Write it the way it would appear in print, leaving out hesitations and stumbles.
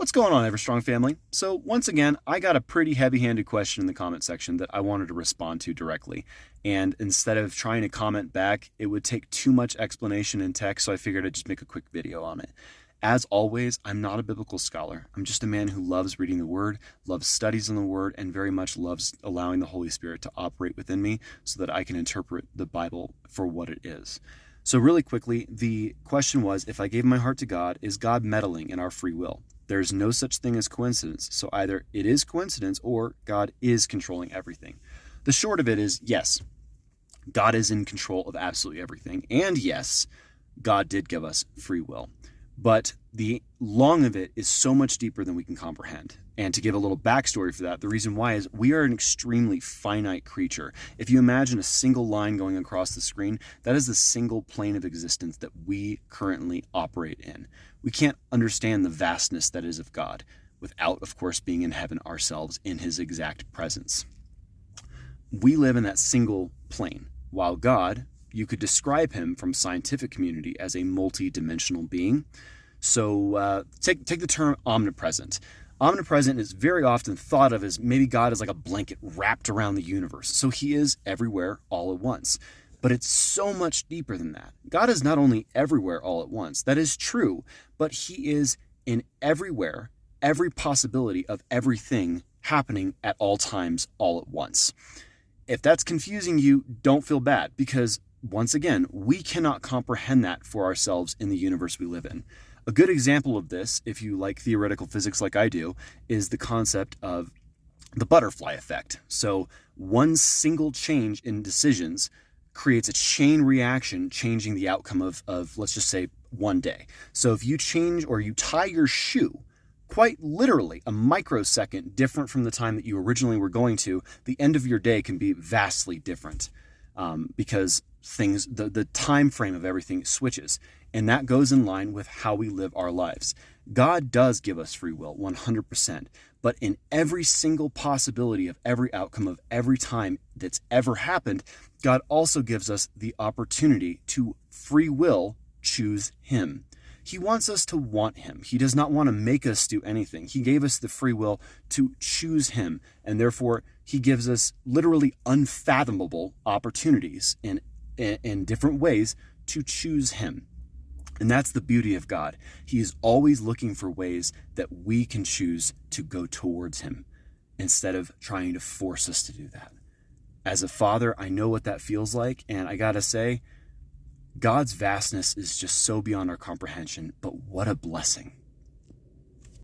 What's going on, Everstrong family? So once again, I got a pretty heavy-handed question in the comment section that I wanted to respond to directly. And instead of trying to comment back, it would take too much explanation in text, so I figured I'd just make a quick video on it. As always, I'm not a biblical scholar. I'm just a man who loves reading the Word, loves studies on the Word, and very much loves allowing the Holy Spirit to operate within me so that I can interpret the Bible for what it is. So really quickly, the question was, if I gave my heart to God, is God meddling in our free will? There's no such thing as coincidence, so either it is coincidence or God is controlling everything. The short of it is, yes, God is in control of absolutely everything, and yes, God did give us free will. But the long of it is so much deeper than we can comprehend. And to give a little backstory for that, the reason why is we are an extremely finite creature. If you imagine a single line going across the screen, that is the single plane of existence that we currently operate in. We can't understand the vastness that is of God without, of course, being in heaven ourselves in his exact presence. We live in that single plane, while God, you could describe him from scientific community as a multi-dimensional being. So take the term omnipresent. Omnipresent is very often thought of as maybe God is like a blanket wrapped around the universe. So he is everywhere all at once. But it's so much deeper than that. God is not only everywhere all at once. That is true. But he is in everywhere, every possibility of everything happening at all times all at once. If that's confusing you, don't feel bad, because once again, we cannot comprehend that for ourselves in the universe we live in. A good example of this, if you like theoretical physics like I do, is the concept of the butterfly effect. So one single change in decisions creates a chain reaction, changing the outcome of let's just say, one day. So if you change or you tie your shoe, quite literally a microsecond different from the time that you originally were going to, the end of your day can be vastly different. Because the time frame of everything switches, and that goes in line with how we live our lives. God does give us free will 100%, but in every single possibility of every outcome of every time that's ever happened, God also gives us the opportunity to free will choose him. He wants us to want him. He does not want to make us do anything. He gave us the free will to choose him, and therefore he gives us literally unfathomable opportunities in different ways to choose him. And that's the beauty of God. He is always looking for ways that we can choose to go towards him instead of trying to force us to do that. As a father, I know what that feels like, and I gotta say, God's vastness is just so beyond our comprehension, but what a blessing.